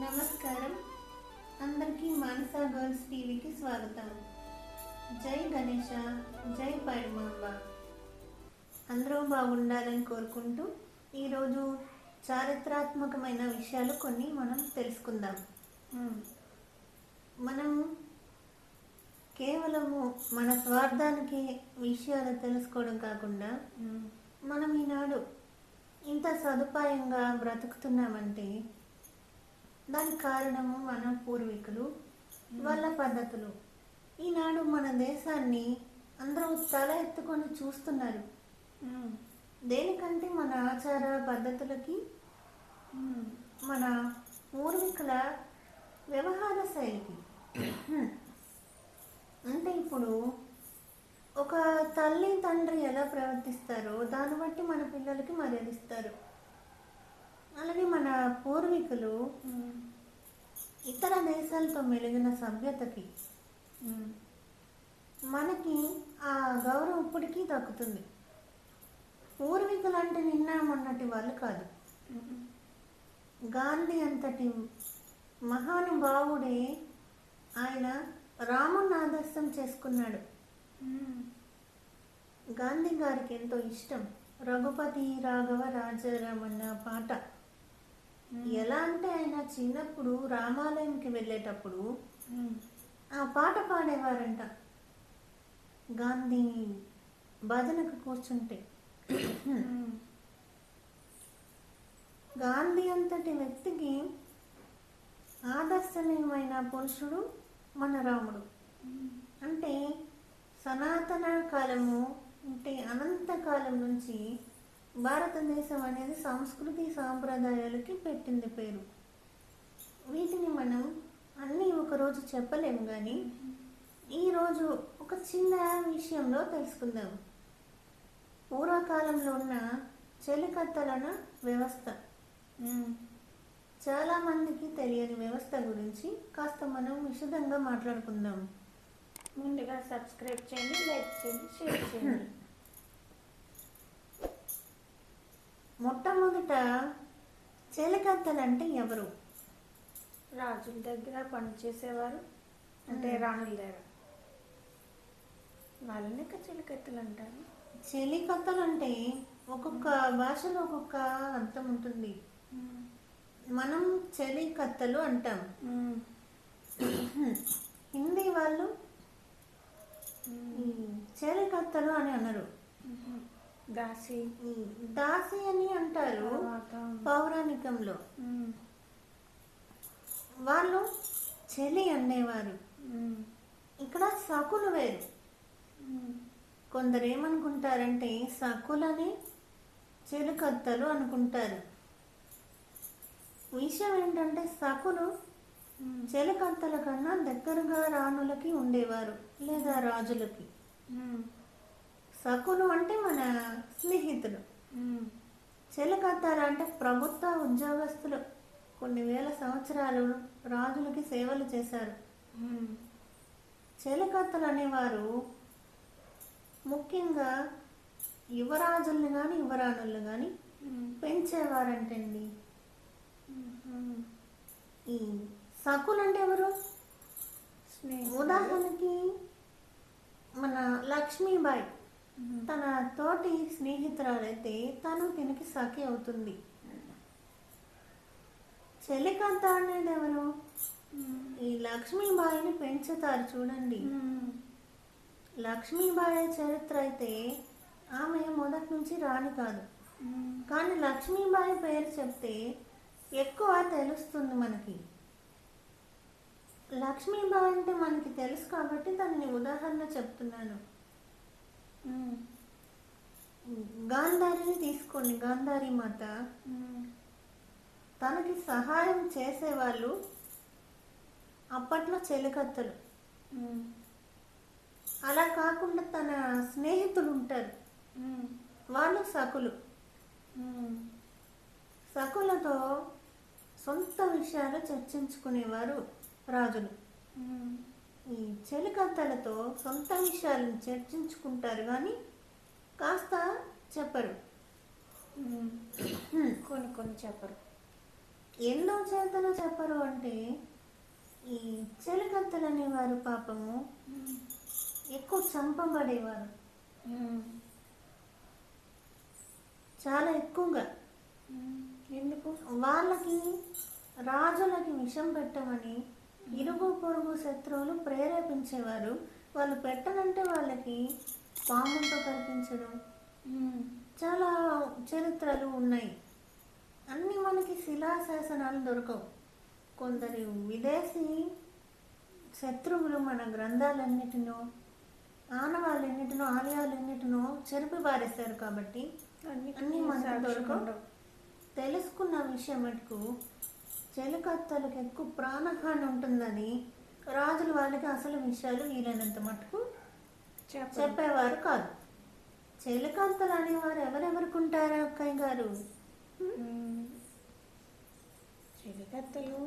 నమస్కారం. అందరికీ మానస గర్ల్స్ టీవీకి స్వాగతం. జై గణేష, జై పైడుమాంబ. అందరూ బాగుండాలని కోరుకుంటూ ఈరోజు చారిత్రాత్మకమైన విషయాలు కొన్ని మనం తెలుసుకుందాం. మనం కేవలము మన స్వార్థానికి విషయాలు తెలుసుకోవడం కాకుండా మనం ఈనాడు ఇంత సదుపాయంగా బ్రతుకుతున్నామంటే దానికి కారణము మన పూర్వీకులు, వాళ్ళ పద్ధతులు. ఈనాడు మన దేశాన్ని అందరూ తల ఎత్తుకొని చూస్తున్నారు. దేనికంటే మన ఆచార పద్ధతులకి, మన పూర్వీకుల వ్యవహార శైలికి. అంటే ఇప్పుడు ఒక తల్లి తండ్రి ఎలా ప్రవర్తిస్తారో దాన్ని బట్టి మన పిల్లలకి మర్యాదిస్తారు. అలాగే మన పూర్వీకులు ఇతర దేశాలతో మెలిగిన సభ్యతకి మనకి ఆ గౌరవం ఇప్పటికీ దక్కుతుంది. పూర్వీకులు అంటే నిన్న మొన్నటి వాళ్ళు కాదు. గాంధీ అంతటి మహానుభావుడే ఆయన రాముని ఆదర్శం చేసుకున్నాడు. గాంధీ గారికి ఎంతో ఇష్టం రఘుపతి రాఘవ రాజారామన్న పాట. ఎలా అంటే ఆయన చిన్నప్పుడు రామాలయంకి వెళ్ళేటప్పుడు ఆ పాట పాడేవారంట. గాంధీ భజనకు కూర్చుంటే గాంధీ అంతటి వ్యక్తికి ఆదర్శనీయమైన పురుషుడు మన రాముడు. అంటే సనాతన కాలము అంటే అనంతకాలం నుంచి భారతదేశం అనేది సంస్కృతి సాంప్రదాయాలకి పెట్టింది పేరు. వీటిని మనం అన్నీ ఒకరోజు చెప్పలేము, కానీ ఈరోజు ఒక చిన్న విషయంలో తెలుసుకుందాం. పూర్వకాలంలో ఉన్న చెలికత్తెల వ్యవస్థ, చాలామందికి తెలియని వ్యవస్థ గురించి కాస్త మనం విశదంగా మాట్లాడుకుందాం. ముందుగా సబ్స్క్రైబ్ చేయండి, లైక్ చేయండి, షేర్ చేయండి. మొట్టమొదట చెలికత్తెలు అంటే ఎవరు? రాజుల దగ్గర పనిచేసేవారు, అంటే రాణుల దగ్గర. వాళ్ళని చెలికత్తెలు అంటారు. చెలికత్తెలు అంటే ఒక్కొక్క భాషలో ఒక్కొక్క అర్థం ఉంటుంది. మనం చెలికత్తెలు అంటాం. హిందీ వాళ్ళు చెలికత్తెలు అని అన్నారు. దాసి దాసి అని అంటారు పౌరాణికంలో. వాళ్ళు చెలి అనేవారు. ఇక్కడ సకులు వేరు. కొందరు ఏమనుకుంటారంటే సకులని చెలికత్తెలు అనుకుంటారు. విషయం ఏంటంటే సకులు చెలికత్తెల కన్నా దగ్గరగా రాణులకి ఉండేవారు లేదా రాజులకి. సకులు అంటే మన స్నేహితులు. చెలికత్తెలు అంటే ప్రభుత్వ ఉద్యోగస్తులు. కొన్ని వేల సంవత్సరాలు రాజులకి సేవలు చేశారు. చెలికత్తెలు అనేవారు ముఖ్యంగా యువరాజుల్ని కానీ యువరాణుల్ని కానీ పెంచేవారంటండి. ఈ సకులు అంటే ఎవరు? ఉదాహరణకి మన లక్ష్మీబాయి తన తోటి స్నేహితురాలైతే తను దీనికి సఖి అవుతుంది. చెలికత్త అనేది ఎవరు? ఈ లక్ష్మీబాయిని పెంచుతారు చూడండి. లక్ష్మీబాయి చరిత్ర అయితే ఆమె మొదటి నుంచి రాణి కాదు, కానీ లక్ష్మీబాయి పేరు చెప్తే ఎక్కువ తెలుస్తుంది మనకి. లక్ష్మీబాయి అంటే మనకి తెలుసు కాబట్టి దాన్ని ఉదాహరణ చెప్తున్నాను. గాంధారిని తీసుకోండి. గాంధారి మాత తనకి సహాయం చేసేవాళ్ళు అప్పట్లో చెలికత్తెలు. అలా కాకుండా తన స్నేహితులు ఉంటారు, వాళ్ళు సకులు. సకులతో సొంత విషయాలు చర్చించుకునేవారు రాజులు. ఈ చెలికత్తెలతో సొంత విషయాలను చర్చించుకుంటారు కానీ కాస్త చెప్పరు. కొన్ని చెప్పరు. ఎందుకు చేతనో చెప్పరు అంటే ఈ చెలికత్తెలు అనేవారు పాపము ఎక్కువ చంపబడేవారు, చాలా ఎక్కువగా. ఎందుకు? వాళ్ళకి రాజులకి విషం పెట్టమని ఇరుగు పొరుగు శత్రువులు ప్రేరేపించేవారు. వాళ్ళు పెట్టనంటే వాళ్ళకి పాముతో కల్పించడం చాలా చరిత్రలు ఉన్నాయి. అన్నీ మనకి శిలాశాసనాలు దొరకవు. కొందరు విదేశీ శత్రువులు మన గ్రంథాలన్నిటినో ఆనవాళ్ళన్నిటినో ఆలయాలన్నిటినో చెరిపి పారేశారు కాబట్టి అన్నీ మనకు దొరకవు. తెలుసుకున్న విషయం మటుకు చెలికత్తెలకు ఎక్కువ ప్రాణహాని ఉంటుందని రాజులు వాళ్ళకి అసలు విషయాలు వీలైనంత మటుకు చెప్పేవారు కాదు. చెలికత్తెలు అనేవారు ఎవరెవరికి ఉంటారు అక్కయ్య గారు? చెలికత్తెలు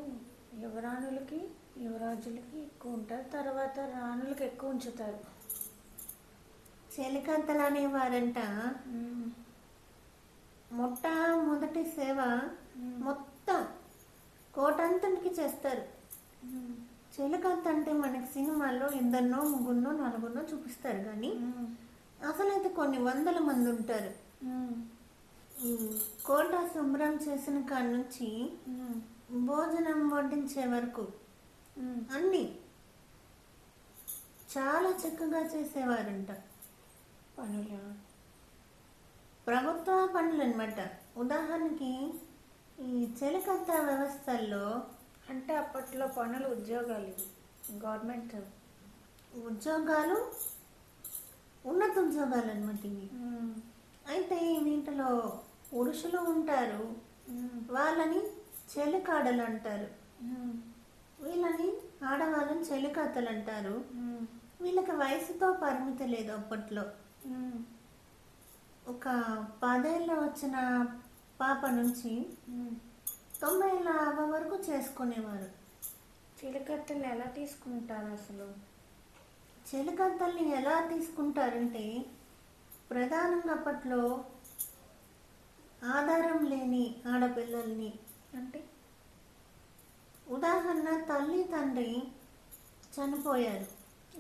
యువరాణులకి యువరాజులకి ఎక్కువ ఉంటారు, తర్వాత రాణులకి ఎక్కువ ఉంచుతారు. చెలికత్తెలు అనేవారంట మొట్టమొదటి సేవ మొత్తం కోటంతటికి చేస్తారు. చెలికత్తె అంటే మనకి సినిమాల్లో ఇద్దరినో ముగ్గురునో నలుగురినో చూపిస్తారు, కానీ అసలైతే కొన్ని వందల మంది ఉంటారు. ఈ కోట శుభ్రం చేసిన కాడ నుంచి భోజనం వడ్డించే వరకు అన్నీ చాలా చక్కగా చేసేవారంట. పనులు, ప్రభుత్వ పనులు అనమాట. ఉదాహరణకి ఈ చెలికత్తె వ్యవస్థల్లో అంటే అప్పట్లో పనులు ఉద్యోగాలు, గవర్నమెంట్ ఉద్యోగాలు, ఉన్నత ఉద్యోగాలు అనమాట ఇవి. అయితే వీటిలో పురుషులు ఉంటారు, వాళ్ళని చెలికాడలు అంటారు. వీళ్ళని ఆడవాళ్ళని చెలికత్తెలు అంటారు. వీళ్ళకి వయసుతో పరిమితి లేదు. అప్పట్లో ఒక 10 ఏళ్ళు వచ్చిన పాప నుంచి 90 ఏళ్ళ అవ్వ వరకు చేసుకునేవారు. చెలికత్తెలు ఎలా తీసుకుంటారు అసలు? చెలికత్తెల్ని ఎలా తీసుకుంటారంటే ప్రధానంగా అప్పట్లో ఆధారం లేని ఆడపిల్లల్ని, అంటే ఉదాహరణ తల్లి తండ్రి చనిపోయారు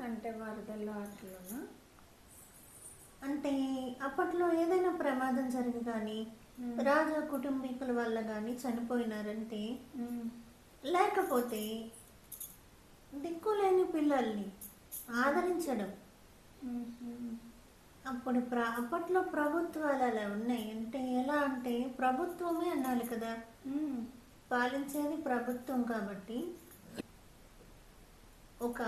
అంటే వరదల్లో ఆటలోనా? అంటే అప్పట్లో ఏదైనా ప్రమాదం జరిగి కానీ రాజ కుటుంబీకుల వల్ల కానీ చనిపోయినారంటే, లేకపోతే దిక్కులేని పిల్లల్ని ఆదరించడం. అప్పట్లో ప్రభుత్వాలు అలా ఉన్నాయి. అంటే ఎలా అంటే ప్రభుత్వమే అనాలి కదా, పాలించేది ప్రభుత్వం కాబట్టి ఒక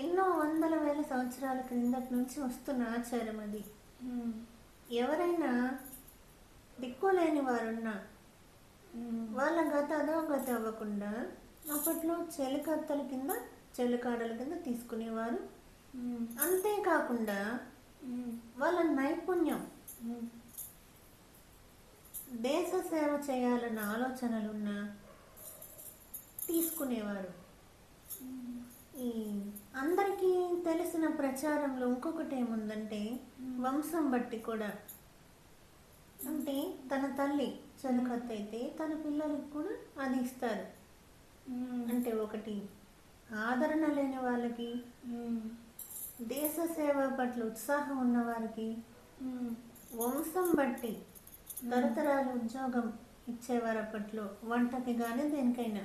ఎన్నో వందల వేల సంవత్సరాల క్రిందటి నుంచి వస్తున్న ఆచారం అది. ఎవరైనా దిక్కులేని వారున్నా వాళ్ళ గత అధోగతి అవ్వకుండా అప్పట్లో చెలికత్తెల కింద చెలికాడల కింద తీసుకునేవారు. అంతేకాకుండా వాళ్ళ నైపుణ్యం, దేశ సేవ చేయాలన్న ఆలోచనలున్నా తీసుకునేవారు. ఈ అందరికీ తెలిసిన ప్రచారంలో ఇంకొకటి ఏముందంటే వంశం బట్టి కూడా, అంటే తన తల్లి చెలికత్తె అయితే తన పిల్లలకు కూడా అది ఇస్తారు. అంటే ఒకటి ఆదరణ లేని వాళ్ళకి, దేశ సేవ పట్ల ఉత్సాహం ఉన్న వారికి వంశం బట్టి తరతరాలు ఉద్యోగం ఇచ్చేవారు అప్పట్లో. వంటకి కానీ దేనికైనా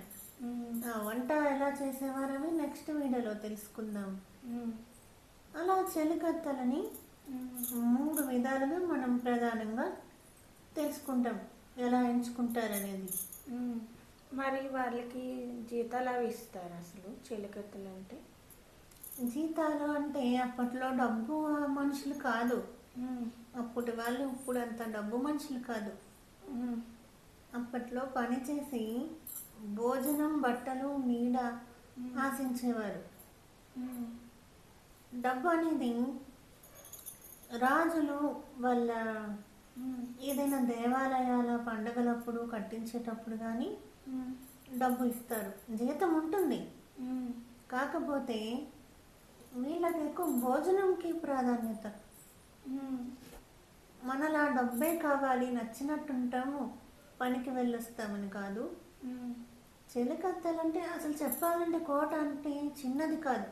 ఆ వంట ఎలా చేసేవారని నెక్స్ట్ వీడియోలో తెలుసుకుందాం. అలా చెలికత్తెలని 3 విధాలుగా మనం ప్రధానంగా తెలుసుకుంటాం ఎలా ఎంచుకుంటారనేది. మరి వాళ్ళకి జీతాలు అవి ఇస్తారు అసలు చెలికత్తెలు అంటే? జీతాలు అంటే అప్పట్లో డబ్బు మనుషులు కాదు. అప్పటి వాళ్ళు ఇప్పుడు అంత డబ్బు మనుషులు కాదు. అప్పట్లో పని చేసి భోజనం, బట్టలు, నీడ ఆశించేవారు. డబ్బు అనేది రాజులు వాళ్ళ ఏదైనా దేవాలయాల పండగలప్పుడు కట్టించేటప్పుడు కానీ డబ్బు ఇస్తారు. జీతం ఉంటుంది, కాకపోతే వీళ్ళకి ఎక్కువ భోజనంకి ప్రాధాన్యత. మనలా డబ్బే కావాలి, నచ్చినట్టు ఉంటాము, పనికి వెళ్ళొస్తామని కాదు. ఉమ్, చెలికత్తెలంటే అసలు చెప్పాలంటే కోట అంటే చిన్నది కాదు.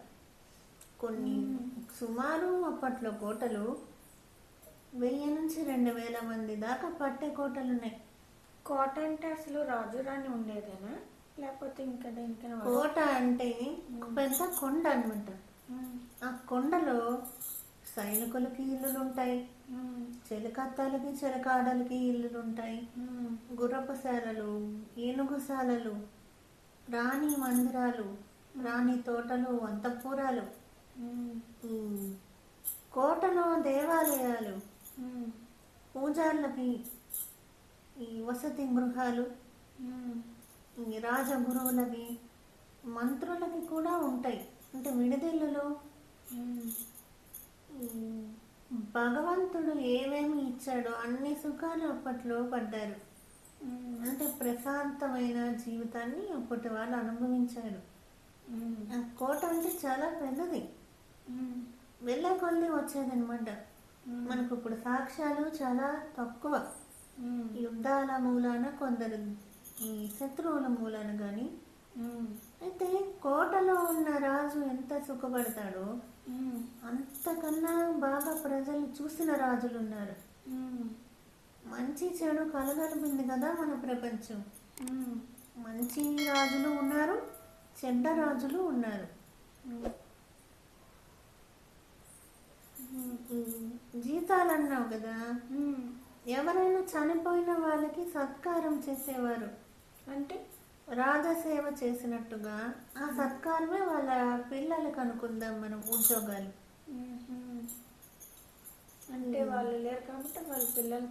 కొన్ని సుమారు అప్పట్లో కోటలు 1000 నుంచి 2000 మంది దాకా పట్టే కోటలు ఉన్నాయి. కోట అంటే అసలు రాజు రాణి ఉండేదేనా, లేకపోతే ఇంకా దేనికైనా కోట అంటే ఒక పెద్ద కొండ అనమాట. ఉమ్, ఆ కొండలో సైనికులకి ఇల్లులు ఉంటాయి, ఉమ్, చెలికత్తలకి చెలకాడలకి ఇల్లులు ఉంటాయి, ఉమ్, గుర్రపుశాలలు, ఏనుగుశాలలు, రాణి మందిరాలు, రాణి తోటలు, అంతఃపురాలు, ఉమ్, ఈ కోటలో దేవాలయాలు, ఉమ్, పూజార్లకి ఈ వసతి గృహాలు, ఉమ్, ఈ రాజగురువులకి మంత్రులకి కూడా ఉంటాయి. అంటే విడిదిల్లులు. ఉమ్, ఈ భగవంతుడు ఏమేమి ఇచ్చాడో అన్ని సుఖాలు అప్పట్లో పడ్డారు. ఉమ్, అంటే ప్రశాంతమైన జీవితాన్ని అప్పటి వాళ్ళు అనుభవించారు. ఉమ్, ఆ కోట అంటే చాలా పెద్దది, ఉమ్, వెళ్ళే కొద్దీ వచ్చేదనమాట. మనకు ఇప్పుడు సాక్ష్యాలు చాలా తక్కువ. ఉమ్, యుద్ధాల మూలాన, కొందరు ఈ శత్రువుల మూలాన కానీ. ఉమ్, అయితే కోటలో ఉన్న రాజు ఎంత సుఖపడతాడో ఉమ్, అంతకన్నా బాగా ప్రజలు చూసిన రాజులు ఉన్నారు. ఉమ్, మంచి చెడు కలగలిపింది కదా మన ప్రపంచం. ఉమ్, మంచి రాజులు ఉన్నారు, చెడ్డ రాజులు ఉన్నారు. జీతాలు అన్నావు కదా, ఉమ్. ఎవరైనా చనిపోయిన వాళ్ళకి సత్కారం చేసేవారు. అంటే రాజసేవ చేసినట్టుగా ఆ సత్కారమే వాళ్ళ పిల్లలకు అనుకుందాం మనం, ఉద్యోగాలు. ఉమ్, అంటే వాళ్ళు లేరు కాబట్టి వాళ్ళ పిల్లలు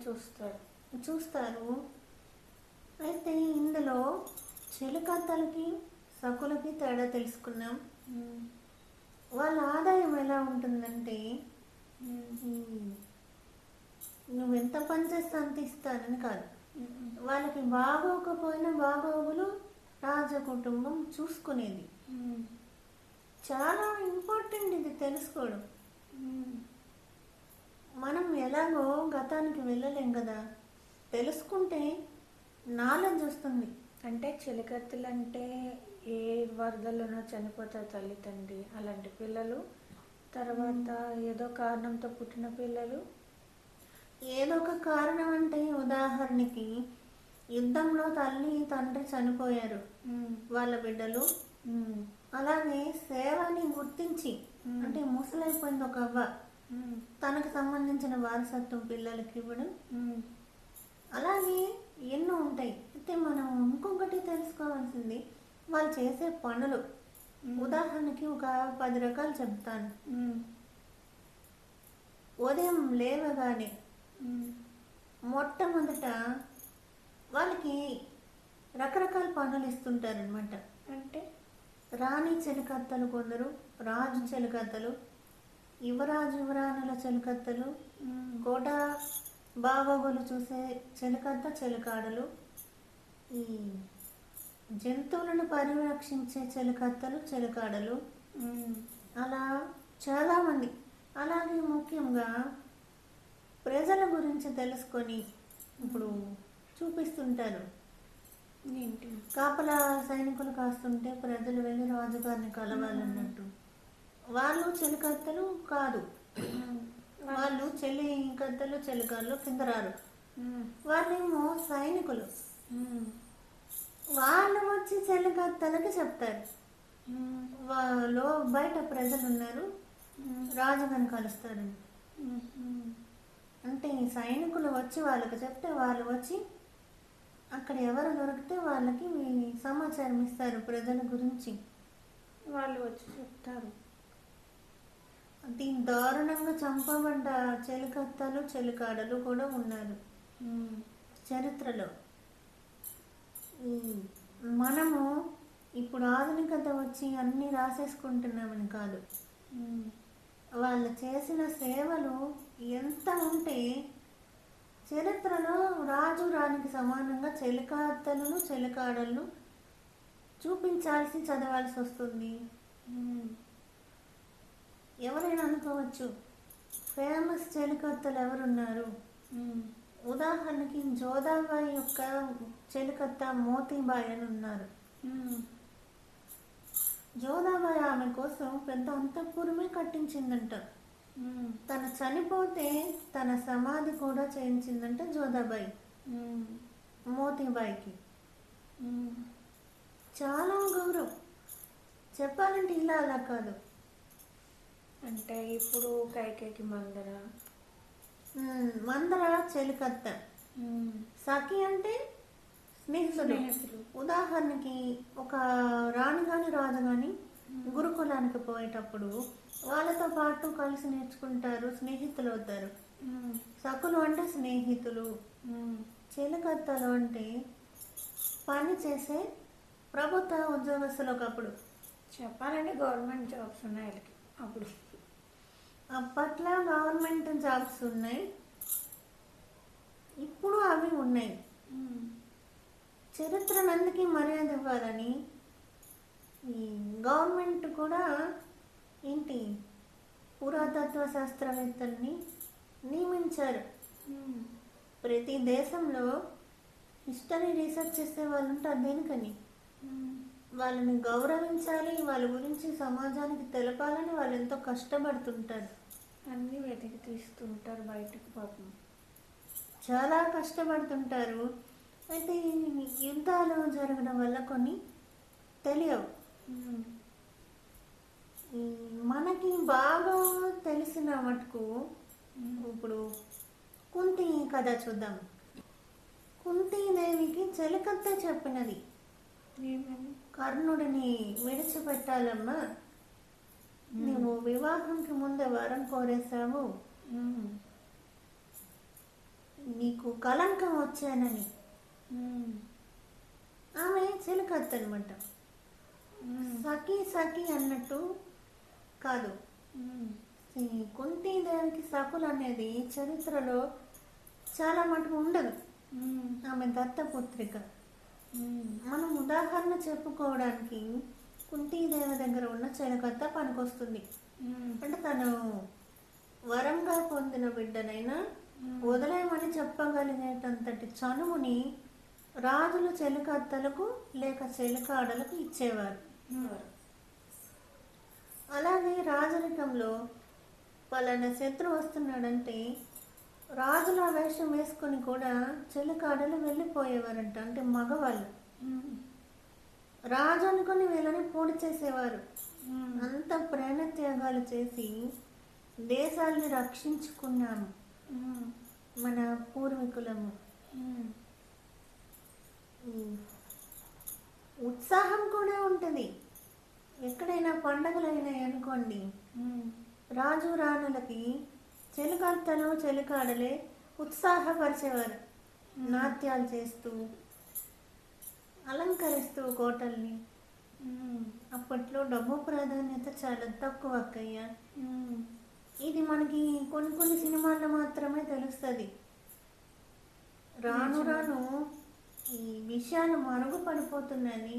చూస్తారు. అయితే ఇందులో చెలికత్తలకి సకులకి తేడా తెలుసుకున్నాం. ఉమ్, వాళ్ళ ఆదాయం ఎలా ఉంటుందంటే, ఉమ్, నువ్వెంత పని చేస్తే అంత ఇస్తానని కాదు. ఉమ్, వాళ్ళకి బాగోకపోయినా బాగోగులు రాజ కుటుంబం చూసుకునేది. ఉమ్, చాలా ఇంపార్టెంట్ ఇది తెలుసుకోవడం. ఉమ్. మనం ఎలాగో గతానికి వెళ్ళలేం కదా, తెలుసుకుంటే నాలెడ్జ్ వస్తుంది. అంటే చెలికత్తెలు అంటే ఏ వరదలోనో చనిపోతారు తల్లి తండ్రి అలాంటి పిల్లలు, తర్వాత ఏదో కారణంతో పుట్టిన పిల్లలు. ఏదో ఒక కారణం అంటే ఉదాహరణకి యుద్ధంలో తల్లి తండ్రి చనిపోయారు, ఉమ్, వాళ్ళ బిడ్డలు. ఉమ్, అలాగే సేవని గుర్తించి, అంటే ముసలైపోయింది ఒక అవ్వ, ఉమ్, తనకు సంబంధించిన వారసత్వం పిల్లలకి ఇవ్వడం. ఉమ్, అలాగే ఎన్నో ఉంటాయి. అయితే మనం ఇంకొకటి తెలుసుకోవాల్సింది వాళ్ళు చేసే పనులు. ఉదాహరణకి ఒక 10 రకాలు చెప్తాను. ఉమ్, ఉదయం లేవగానే ఉమ్, మొట్టమొదట వాళ్ళకి రకరకాల పనులు ఇస్తుంటారనమాట. అంటే రాణి చెలికత్తలు కొందరు, రాజు చెలికత్తలు, యువరాజు యువరాణుల చెలికత్తలు, ఉమ్, కోట బాగోగులు చూసే చెలికత్త చెలికాడలు, ఈ జంతువులను పరిరక్షించే చెలికత్తలు చెలికాడలు, ఉమ్, అలా చాలామంది. అలాగే ముఖ్యంగా ప్రజల గురించి తెలుసుకొని ఇప్పుడు చూపిస్తుంటారు. ఏంటి కాపలా సైనికులు కాస్తుంటే ప్రజలు వెళ్ళి రాజుగారిని కలవాలన్నట్టు. వాళ్ళు చెలికత్తలు కాదు, వాళ్ళు చెలికత్తలు చెలికాళ్ళు కింద రారు. ఉమ్, వాళ్ళేమో సైనికులు. ఉమ్, వాళ్ళు వచ్చి చెలికత్తలకి చెప్తారు, ఉమ్, వాళ్ళు బయట ప్రజలు ఉన్నారు, రాజుగారిని కలుస్తారని. ఉమ్, ఉమ్. అంటే ఈ సైనికులు వచ్చి వాళ్ళకి చెప్తే వాళ్ళు వచ్చి అక్కడ ఎవరు దొరికితే వాళ్ళకి సమాచారం ఇస్తారు ప్రజల గురించి. వాళ్ళు వచ్చి చెప్తారు. దీని దారుణంగా చంపబడ్డ చెలికత్తలు చెలికాడలు కూడా ఉన్నారు ఉమ్, చరిత్రలో. మనము ఇప్పుడు ఆధునికత వచ్చి అన్నీ రాసేసుకుంటున్నామని కాదు, ఉమ్, వాళ్ళు చేసిన సేవలు ఎంత ఉంటే చరిత్రలో రాజు రాణికి సమానంగా చెలికత్తలను చెలికాడలను చూపించాల్సి చదవాల్సి వస్తుంది. ఉమ్, ఎవరైనా అనుకోవచ్చు ఫేమస్ చెలికత్తలు ఎవరున్నారు. ఉమ్, ఉదాహరణ ఉదాహరణకి జోధాబాయి యొక్క చెలికత్త మోతీబాయి అని ఉన్నారు. జోధాబాయి ఆమె కోసం పెద్ద అంతఃపురమే కట్టించిందంట. తను చనిపోతే తన సమాధి కూడా చేయించిందంట జోధాబాయి మోతీబాయికి. చాలా గౌరవం. చెప్పాలంటే ఇలా అలా కాదు. అంటే ఇప్పుడు కైకేకి మందర చెలికత్త, సఖి అంటే స్నేహితులు. ఉదాహరణకి ఒక రాణి గాని రాజు గాని గురుకులానికి పోయేటప్పుడు వాళ్ళతో పాటు కలిసి నేర్చుకుంటారు, స్నేహితులు అవుతారు. సఖులు అంటే స్నేహితులు. చెలికత్తలు అంటే పని చేసే ప్రభుత్వ ఉద్యోగస్తులు. ఒకప్పుడు చెప్పాలంటే గవర్నమెంట్ జాబ్స్ ఉన్నాయి వాళ్ళకి. అప్పుడు అప్పట్లో గవర్నమెంట్ జాబ్స్ ఉన్నాయి, ఇప్పుడు అవి ఉన్నాయి. చరిత్రనందుకి మర్యాద ఇవ్వాలని ఈ గవర్నమెంట్ కూడా ఏంటి పురాతత్వ శాస్త్రవేత్తల్ని నియమించారు. ప్రతి దేశంలో హిస్టరీ రీసెర్చ్ చేసే వాళ్ళు ఉంటారు. దేనికని వాళ్ళని గౌరవించాలి, వాళ్ళ గురించి సమాజానికి తెలపాలని వాళ్ళు ఎంతో కష్టపడుతుంటారు. అన్నీ వెతికి తీస్తుంటారు బయటకు. పాపం చాలా కష్టపడుతుంటారు. అయితే యుద్ధాలు జరగడం వల్ల కొన్ని తెలియవు. మనకి బాగా తెలిసిన మటుకు ఇప్పుడు కుంతి కథ చూద్దాం. కుంతీదేవికి చెలికత్త చెప్పినది, కర్ణుడిని విడిచిపెట్టాలమ్మా, నువ్వు వివాహంకి ముందే వరం కోరేశావు, నీకు కలంకం వచ్చానని. ఆమె చెలికత్త అనమాట. సఖి సఖి అన్నట్టు కాదు. ఈ కుంతీదేవికి సఖులు అనేది చరిత్రలో చాలా మటుకు ఉండదు. ఆమె దత్తపుత్రిక. మనం ఉదాహరణ చెప్పుకోవడానికి కుంతీదేవి దగ్గర ఉన్న చెలికత్త పనికొస్తుంది. అంటే తను వరంగా పొందిన బిడ్డనైనా వదిలేయమని చెప్పగలిగేటంతటి చనువుని రాజులు చెలికత్తలకు లేక చెలికాడలకు ఇచ్చేవారు. అలాగే రాజరికంలో పలానా శత్రువు వస్తున్నాడంటే రాజుల వేషం వేసుకొని కూడా చెలికాడలు వెళ్ళిపోయేవారంట. అంటే మగవాళ్ళు రాజు అనుకుని వీళ్ళని పూడి చేసేవారు. అంత ప్రేణత్యాగాలు చేసి దేశాలని రక్షించుకున్నాము మన పూర్వీకులము. ఉత్సాహం కూడా ఉంటుంది. ఎక్కడైనా పండగలు అయినాయి అనుకోండి, రాజు రాణులకి చెలికత్తలు చెలికాడలే ఉత్సాహపరిచేవారు. నాట్యాలు చేస్తూ అలంకరిస్తూ కోటల్ని. అప్పట్లో డబ్బు ప్రాధాన్యత చాలా తక్కువ అక్కయ్య. ఇది మనకి కొన్ని సినిమాల్లో మాత్రమే తెలుస్తుంది. రాను రాను ఈ విషయాలు మరుగుపడిపోతున్నాయని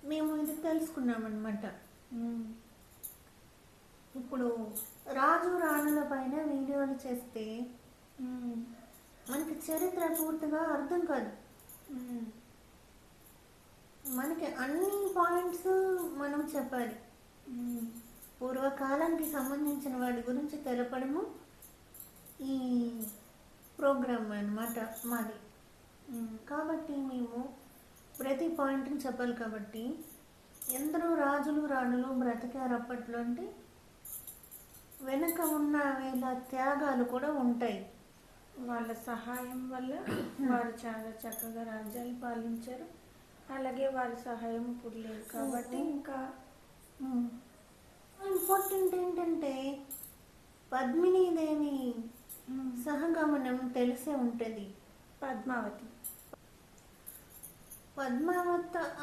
మేము ఇది తెలుసుకున్నామన్నమాట. ఇప్పుడు రాజు రాణుల పైన వీడియోలు చేస్తే మనకి చరిత్ర పూర్తిగా అర్థం కాదు. మనకి అన్ని పాయింట్స్ మనం చెప్పాలి. పూర్వకాలానికి సంబంధించిన వాటి గురించి తెలపడము ఈ ప్రోగ్రామ్ అన్నమాట మాది. కాబట్టి మేము ప్రతి పాయింట్ని చెప్పాలి. కాబట్టి ఎందరో రాజులు రాణులు బ్రతికారు అప్పట్లో. అంటే వెనుక ఉన్న వీళ్ళ త్యాగాలు కూడా ఉంటాయి. వాళ్ళ సహాయం వల్ల వారు చాలా చక్కగా రాజ్యాలు పాలించారు. అలాగే వారి సహాయం ఇప్పుడు లేదు కాబట్టి ఇంకా ఇంపార్టెంట్ ఏంటంటే పద్మినీదేవి సహగమనం తెలిసే ఉంటుంది. పద్మావతి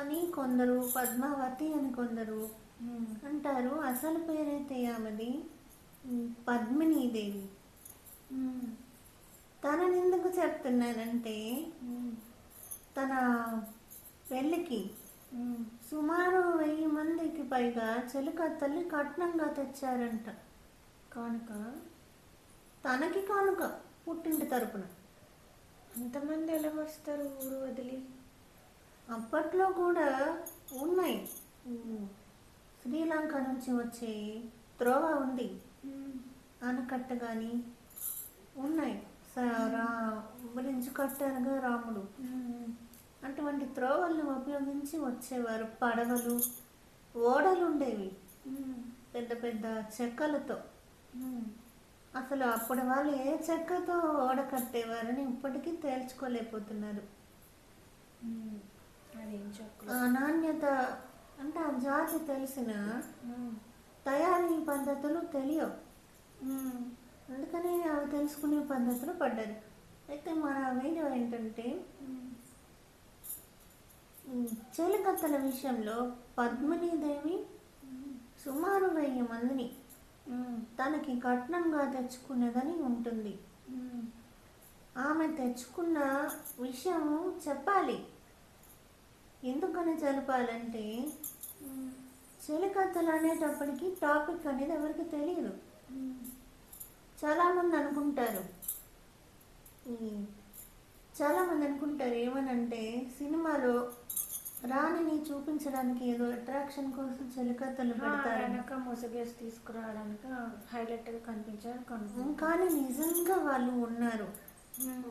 అని కొందరు, పద్మావతి అని కొందరు అంటారు. అసలు పేరైతే ఆమెది పద్మినీదేవి. తనని ఎందుకు చెప్తున్నానంటే తన పెళ్ళికి సుమారు 1000 మందికి పైగా చెలికత్తల్ని కట్నంగా తెచ్చారంట. కానుక తనకి కానుక పుట్టింటి తరపున. అంతమంది ఎలా వస్తారు ఊరు వదిలి? అప్పట్లో కూడా ఉన్నాయి. శ్రీలంక నుంచి వచ్చే త్రోవ ఉంది, ఆనకట్ట కానీ ఉన్నాయి. బ్రిడ్జ్ కట్టారుగా రాముడు, అటువంటి త్రోవలను ఉపయోగించి వచ్చేవారు. పడవలు, ఓడలు ఉండేవి పెద్ద పెద్ద చెక్కలతో. అసలు అప్పుడు వాళ్ళు ఏ చెక్కతో ఓడ కట్టేవారని ఇప్పటికీ తేల్చుకోలేకపోతున్నారు. ఆ నాణ్యత అంటే ఆ జాతి తెలిసిన తయారీ పద్ధతులు తెలియవు, అందుకని అవి తెలుసుకునే పద్ధతులు పడ్డారు. అయితే మన వీడియో ఏంటంటే చెలికత్తెల విషయంలో పద్మినీదేవి సుమారు 1000 మందిని తనకి కట్నంగా తెచ్చుకున్నదని ఉంటుంది. ఆమె తెచ్చుకున్న విషయం చెప్పాలి. ఎందుకని చెప్పాలంటే చెలికత్తెలు అనేటప్పటికి టాపిక్ అనేది ఎవరికి తెలియదు. చాలామంది అనుకుంటారు ఏమనంటే సినిమాలో రాణిని చూపించడానికి ఏదో అట్రాక్షన్ కోసం చెలికత్తెలు పెడతారు, వెనక ముసుగేసి తీసుకురావడానికి హైలైట్గా కనిపించారు. కానీ నిజంగా వాళ్ళు ఉన్నారు.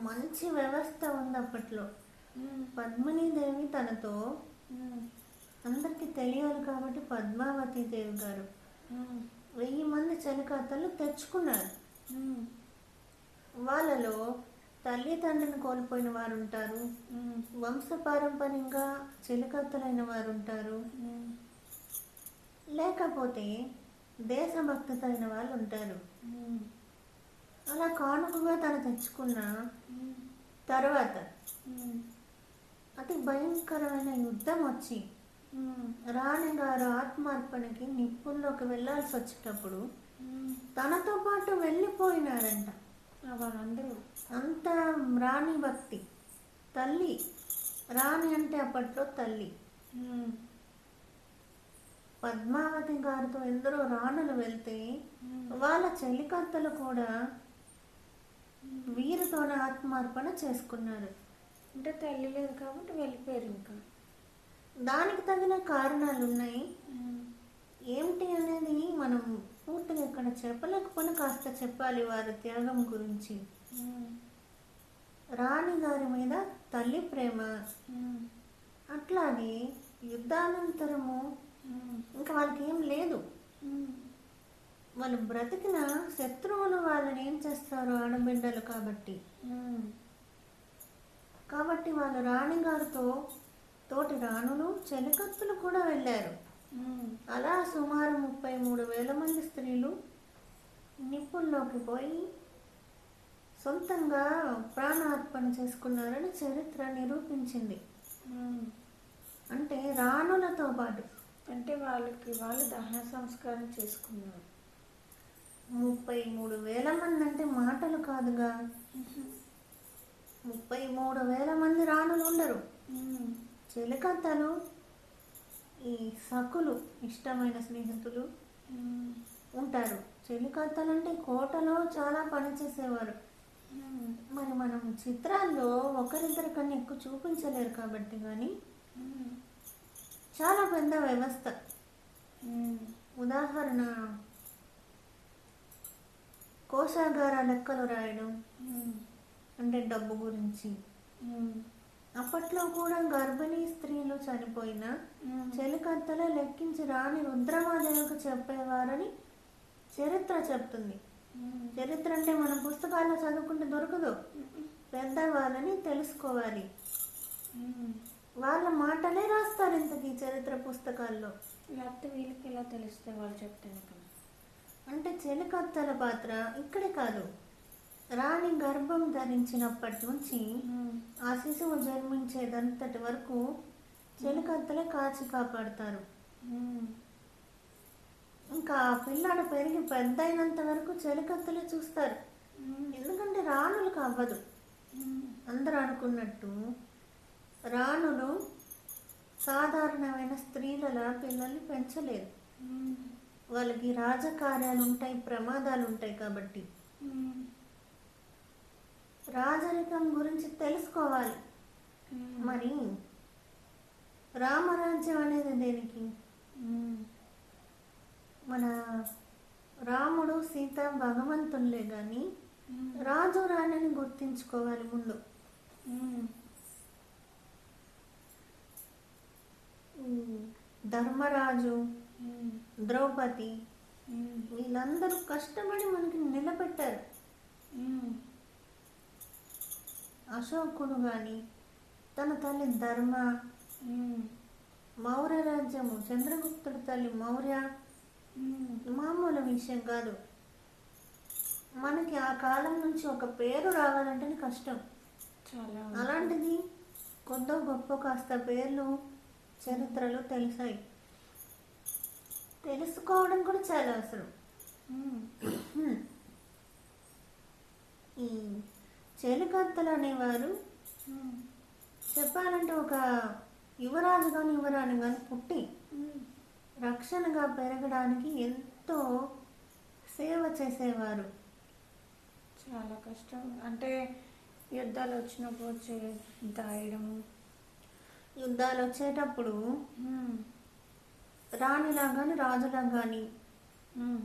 మంచి వ్యవస్థ ఉంది అప్పట్లో. పద్మినీదేవి తనతో అందరికి తెలియాలి కాబట్టి పద్మావతి దేవి గారు 1000 మంది చెలికత్తెలు తెచ్చుకున్నారు. వాళ్ళలో తల్లిదండ్రులను కోల్పోయిన వారు ఉంటారు, వంశపారంపర్యంగా చెలికత్తెలైన వారు ఉంటారు, లేకపోతే దేశభక్తితో అయిన వాళ్ళు ఉంటారు. అలా కానుకగా తను తెచ్చుకున్న తర్వాత అతి భయంకరమైన యుద్ధం వచ్చి రాణి గారు ఆత్మార్పణకి నిప్పుల్లోకి వెళ్ళాల్సి వచ్చేటప్పుడు తనతో పాటు వెళ్ళిపోయినారంట వాళ్ళందరూ. అంత రాణి భక్తి. తల్లి రాణి అంటే అప్పట్లో తల్లి. పద్మావతి గారితో ఎందరో రాణులు వెళ్తే వాళ్ళ చెలికత్తెలు కూడా వీరితోనే ఆత్మార్పణ చేసుకున్నారు. అంటే తల్లి లేదు కాబట్టి వెళ్ళిపోయారు. ఇంకా దానికి తగిన కారణాలు ఉన్నాయి. ఏమిటి అనేది మనం పూర్తిగా ఇక్కడ చెప్పలేకపోయినా కాస్త చెప్పాలి వారి త్యాగం గురించి. రాణి గారి మీద తల్లి ప్రేమ, అట్లాగే యుద్ధానంతరము ఇంకా వాళ్ళకి ఏం లేదు. వాళ్ళు బ్రతికిన శత్రువులు వాళ్ళని ఏం చేస్తారు, ఆడబిడ్డలు కాబట్టి వాళ్ళు రాణి గారితో తోటి రాణులు చెలికత్తెలు కూడా వెళ్ళారు. అలా సుమారు 33,000 మంది స్త్రీలు నిప్పుల్లోకి పోయి సొంతంగా ప్రాణార్పణ చేసుకున్నారని చరిత్ర నిరూపించింది. అంటే రాణులతో పాటు అంటే వాళ్ళు దహన సంస్కారం చేసుకున్నారు. 33,000 మంది అంటే మాటలు కాదుగా. 33,000 మంది రాణులు ఉండరు. చెలికత్తెలు, ఈ సకులు, ఇష్టమైన స్నేహితులు ఉంటారు. చెలికత్తెలు అంటే కోటలో చాలా పని చేసేవారు. మరి మనం చిత్రాల్లో ఒకరిద్దరి కన్నా ఎక్కువ చూపించలేరు కాబట్టి కానీ చాలా పెద్ద వ్యవస్థ. ఉదాహరణ కోశాగార లెక్కలు రాయడం అంటే డబ్బు గురించి. అప్పట్లో కూడా గర్భిణీ స్త్రీలు చనిపోయిన చెలికత్తెలే లెక్కించి రాణి రుద్రమాదేవికి చెప్పేవారని చరిత్ర చెప్తుంది. చరిత్ర అంటే మనం పుస్తకాల్లో చదువుకుంటే దొరకదు, పెద్దవాళ్ళని తెలుసుకోవాలి. వాళ్ళ మాటలే రాస్తారు ఇంతకీ చరిత్ర పుస్తకాల్లో. లేకపోతే వీళ్ళకి ఎలా తెలిస్తే వాళ్ళు చెప్తాను. అంటే చెలికత్తెల పాత్ర ఇక్కడే కాదు, రాణి గర్భం ధరించినప్పటి నుంచి ఆ శిశువు జన్మించేదంతటి వరకు చెలికత్తెలే కాచి కాపాడుతారు. ఇంకా ఆ పిల్లాడు పెరిగి పెద్ద అయినంత వరకు చెలికత్తెలే చూస్తారు. ఎందుకంటే రాణులకు అవ్వదు. అందరూ అనుకున్నట్టు రాణులు సాధారణమైన స్త్రీలలా పిల్లల్ని పెంచలేరు. వాళ్ళకి రాజకార్యాలు ఉంటాయి, ప్రమాదాలు ఉంటాయి కాబట్టి రాజరికం గురించి తెలుసుకోవాలి. ఉమ్, మరి రామరాజ్యం అనేది దేనికి? ఉమ్, మన రాముడు సీత భగవంతులే కానీ ఉమ్, రాజు రాణిని గుర్తించుకోవాలి ముందు. ఉమ్, ధర్మరాజు, ఉమ్, ద్రౌపది ఉమ్, వీళ్ళందరూ కష్టపడి మనకి నిలబెట్టారు. ఉమ్, అశోకుడు కానీ తన తల్లి ధర్మ, ఉమ్, మౌర్య రాజ్యము, చంద్రగుప్తుడి తల్లి మౌర్య ఉమ్, మామూలు విషయం కాదు. మనకి ఆ కాలం నుంచి ఒక పేరు రావాలంటేనే కష్టం. చాలా అలాంటిది కొద్దో గొప్ప కాస్త పేర్లు చరిత్రలు తెలిసాయి. తెలుసుకోవడం కూడా చాలా అవసరం. ఉమ్, ఈ చెలికత్తలు అనేవారు ఉమ్, చెప్పాలంటే ఒక యువరాజు కానీ యువరాణి కానీ పుట్టి ఉమ్, రక్షణగా పెరగడానికి ఎంతో సేవ చేసేవారు. చాలా కష్టం. అంటే యుద్ధాలు వచ్చినప్పుడు వచ్చే దాయడం. యుద్ధాలు వచ్చేటప్పుడు ఉమ్, రాణిలా కానీ రాజులా కానీ ఉమ్,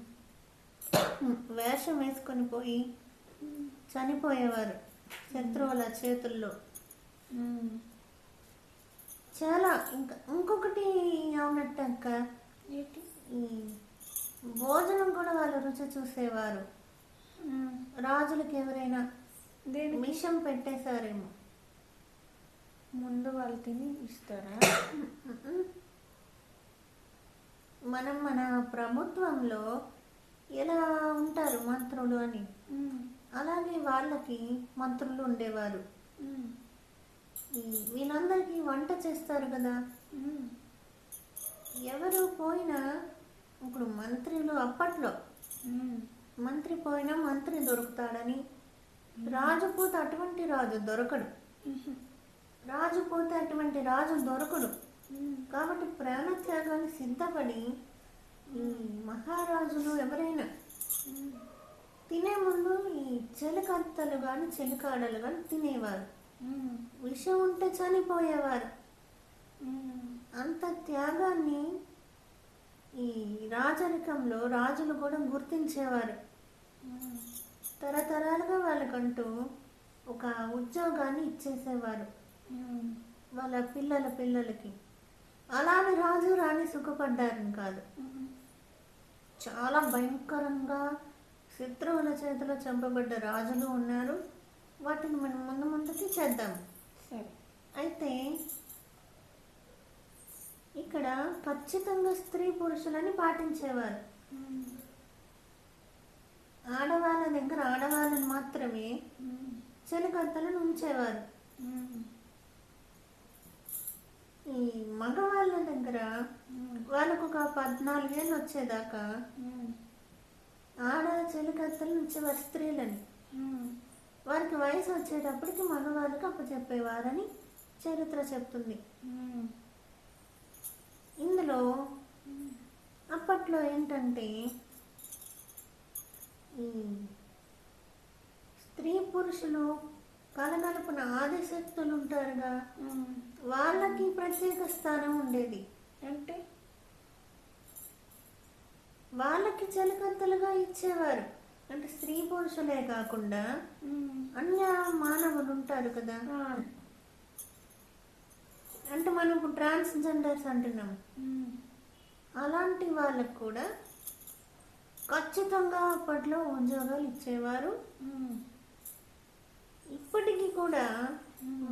వేషం వేసుకొని పోయి చనిపోయేవారు శత్రువుల చేతుల్లో. ఉమ్, చాలా ఇంకొకటి ఏమన్నట్టక్క, ఏంటి? ఈ భోజనం కూడా వాళ్ళు రుచి చూసేవారు. ఉమ్, రాజులకు ఎవరైనా దేనికి విషం పెట్టేశారేమో. ముందు వాళ్ళు తిని ఇస్తారా? మన ప్రభుత్వంలో ఎలా ఉంటారు మంత్రులు అని, ఉమ్, అలాగే వాళ్ళకి మంత్రులు ఉండేవారు. ఉమ్, వీళ్ళందరికీ వంట చేస్తారు కదా. ఉమ్, ఎవరు పోయినా ఇప్పుడు మంత్రులు అప్పట్లో ఉమ్, మంత్రి పోయినా మంత్రి దొరుకుతాడని, రాజు పోతే అటువంటి రాజు దొరకడు, ఉమ్, రాజు పోతే అటువంటి రాజు దొరకడు. ఉమ్, కాబట్టి ప్రాణత్యాగాన్ని సిద్ధపడి ఈ మహారాజులు ఎవరైనా ఉమ్, తినే ముందు ఈ చెలికత్తలు కానీ చెలికాడలు కానీ తినేవారు. ఉమ్, విషం ఉంటే చనిపోయేవారు. ఉమ్, అంత త్యాగాన్ని ఈ రాజరికంలో రాజులు కూడా గుర్తించేవారు. ఉమ్, తరతరాలుగా వాళ్ళకంటూ ఒక ఉద్యోగాన్ని ఇచ్చేసేవారు ఉమ్, వాళ్ళ పిల్లలకి. అలానే రాజు రాణి సుఖపడ్డారని కాదు, ఉమ్, చాలా భయంకరంగా శత్రువుల చేతిలో చంపబడ్డ రాజులు ఉన్నారు. వాటిని మనం ముందుకి చేద్దాం. సరే. అయితే ఇక్కడ ఖచ్చితంగా స్త్రీ పురుషులని పాటించేవారు. ఉమ్, ఆడవాళ్ళ దగ్గర ఆడవాళ్ళని మాత్రమే ఉమ్, చెలికత్తలను ఉంచేవారు. ఉమ్, ఈ మగవాళ్ళ దగ్గర ఉమ్, వాళ్ళకు ఒక 14 ఏళ్ళు వచ్చేదాకా ఉమ్, ఆడ చెలికత్తలు ఉంచేవారు స్త్రీలని. ఉమ్, వారికి వయసు వచ్చేటప్పటికి మగవాళ్ళకి అప్పచెప్పేవారని చరిత్ర చెప్తుంది. ఉమ్, ఇందులో అప్పట్లో ఏంటంటే ఈ స్త్రీ పురుషులు కలగలుపున ఆదిశక్తులు ఉంటారుగా, ఉమ్. వాళ్ళకి ప్రత్యేక స్థానం ఉండేది. అంటే వాళ్ళకి చెలికత్తలుగా ఇచ్చేవారు. అంటే స్త్రీ పురుషులే కాకుండా ఉమ్, అన్య మానవులు ఉంటారు కదా. ఆ, అంటే మనం ఇప్పుడు ట్రాన్స్జెండర్స్ అంటున్నాం. ఉమ్, అలాంటి వాళ్ళకు కూడా ఖచ్చితంగా అప్పట్లో ఉద్యోగాలు ఇచ్చేవారు. ఉమ్, ఇప్పటికీ కూడా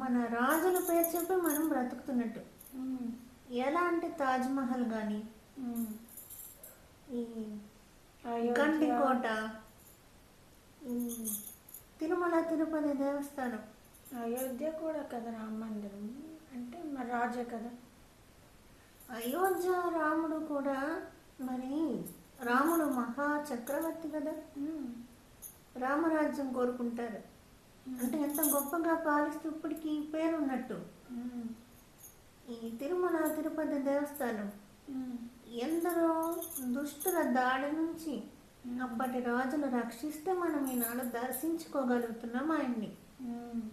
మన రాజుల పేరు చెప్పి మనం బ్రతుకుతున్నట్టు. ఉమ్, ఎలా అంటే తాజ్మహల్ కానీ, ఉమ్, ఈ అయోధ్య, గండికోట, ఈ తిరుమల తిరుపతి దేవస్థానం, అయోధ్య కూడా కదా రామ మందిరం. అంటే మరి రాజే కదా. అయోధ్య రాముడు కూడా మరి రాముడు మహా చక్రవర్తి కదా. ఉమ్, రామరాజ్యం కోరుకుంటారు. అంటే ఎంత గొప్పగా పాలిస్తూ ఇప్పటికి పేరు ఉన్నట్టు. ఉమ్, ఈ తిరుమల తిరుపతి దేవస్థానం ఉమ్, ఎందరో దుష్టుల దాడి నుంచి అప్పటి రాజులు రక్షిస్తే మనం ఈనాడు దర్శించుకోగలుగుతున్నాం ఆయన్ని. ఉమ్,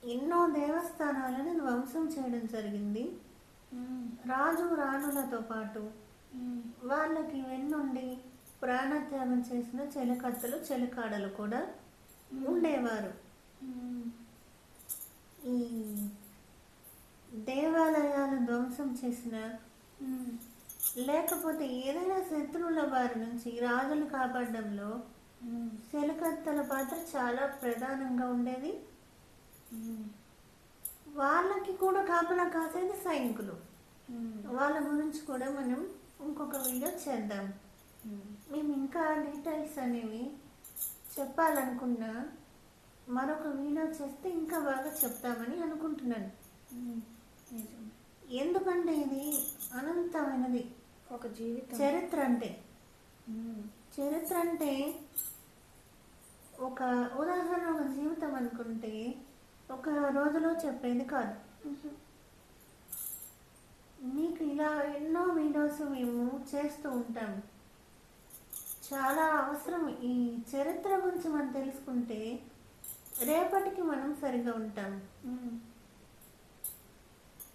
ఎన్నో దేవస్థానాలను ధ్వంసం చేయడం జరిగింది. ఉమ్, రాజు రాణులతో పాటు ఉమ్, వాళ్ళకి వెన్నుండి ప్రాణత్యాగం చేసిన చెలికత్తలు చెలికాడలు కూడా ఉండేవారు. ఉమ్, ఈ దేవాలయాలు ధ్వంసం చేసిన, ఉమ్, లేకపోతే ఏదైనా శత్రువుల బారి నుంచి రాజులు కాపాడడంలో ఉమ్, చెలికత్తల పాత్ర చాలా ప్రధానంగా ఉండేది. ఉమ్, వాళ్ళకి కూడా కాపలా కాసేది సైనికులు. ఉమ్, వాళ్ళ గురించి కూడా మనం ఇంకొక వీడియో చేద్దాం. ఉమ్, మేము ఇంకా డీటెయిల్స్ అనేవి చెప్పాలనుకున్నా మరొక వీడియో చేస్తే ఇంకా బాగా చెప్తామని అనుకుంటున్నాను. ఉమ్, నిజం. ఎందుకంటే ఇది అనంతమైనది. ఒక జీవితం. చరిత్ర అంటే ఉమ్, చరిత్ర అంటే ఒక ఉదాహరణ, ఒక జీవితం అనుకుంటే ఒక రోజులో చెప్పేది కాదు. మీకు ఇలా ఎన్నో వీడియోస్ మేము చేస్తూ ఉంటాము. చాలా అవసరం. ఈ చరిత్ర గురించి మనం తెలుసుకుంటే రేపటికి మనం సరిగా ఉంటాం. ఉమ్,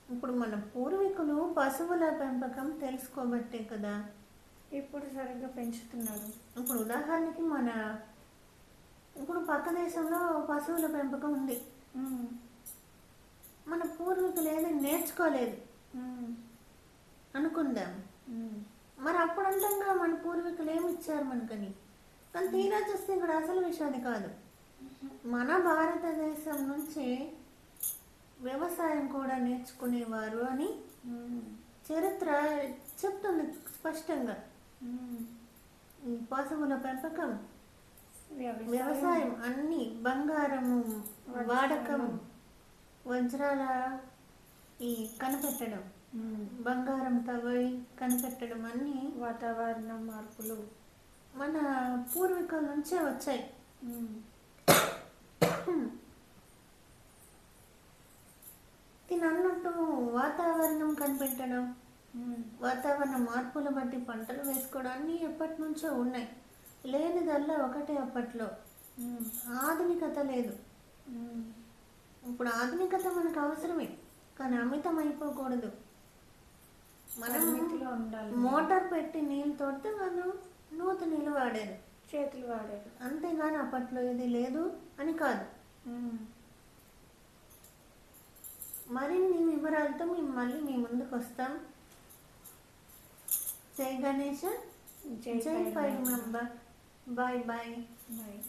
ఇప్పుడు మన పూర్వీకులు పశువుల పెంపకం తెలుసుకోబట్టే కదా ఇప్పుడు సరిగ్గా పెంచుతున్నారు. ఇప్పుడు ఉదాహరణకి ఇప్పుడు పక్క దేశంలో పశువుల పెంపకం ఉంది. ఉమ్, మన పూర్వీకులు ఏది నేర్చుకోలేదు ఉమ్, అనుకుందాం. ఉమ్, మరి అప్పుడు అంటాంగా మన పూర్వీకులు ఏమి ఇచ్చారు మనకని. కానీ తీరా చూస్తే ఇక్కడ అసలు విషయం అది కాదు. మన భారతదేశం నుంచి వ్యవసాయం కూడా నేర్చుకునేవారు అని ఉమ్, చరిత్ర చెప్తుంది స్పష్టంగా. ఉమ్, ఈ పశువుల పెంపకం, వ్యవసాయం, వ్యవసాయం, అన్ని బంగారము వాడకం, వజ్రాల ఈ కనిపెట్టడం, ఉమ్, బంగారం తవ్వి కనిపెట్టడం అన్నీ వాతావరణ మార్పులు. మన పూర్వీకుల నుంచే వచ్చాయి. ఉమ్, దీని అన్నట్టు వాతావరణం కనిపెట్టడం, ఉమ్, వాతావరణ మార్పులు బట్టి పంటలు వేసుకోవడం అన్నీ ఎప్పటి నుంచో ఉన్నాయి. లేనిదల్లా ఒకటే అప్పట్లో ఉమ్, ఆధునికత లేదు. ఉమ్, ఇప్పుడు ఆధునికత మనకు అవసరమే, కానీ అమితం అయిపోకూడదు. మనం పరిమితిలో ఉండాలి. మోటార్ పెట్టి నీళ్ళు తోడితే వాళ్ళు నూతి నీళ్ళు వాడారు, చేతులు వాడారు. అంతేగాని అప్పట్లో ఇది లేదు అని కాదు. ఉమ్, మరిన్ని వివరాలతో మేము మళ్ళీ మీ ముందుకు వస్తాం. జై గణేష్, జై పైడి. Bye bye. బాయ్.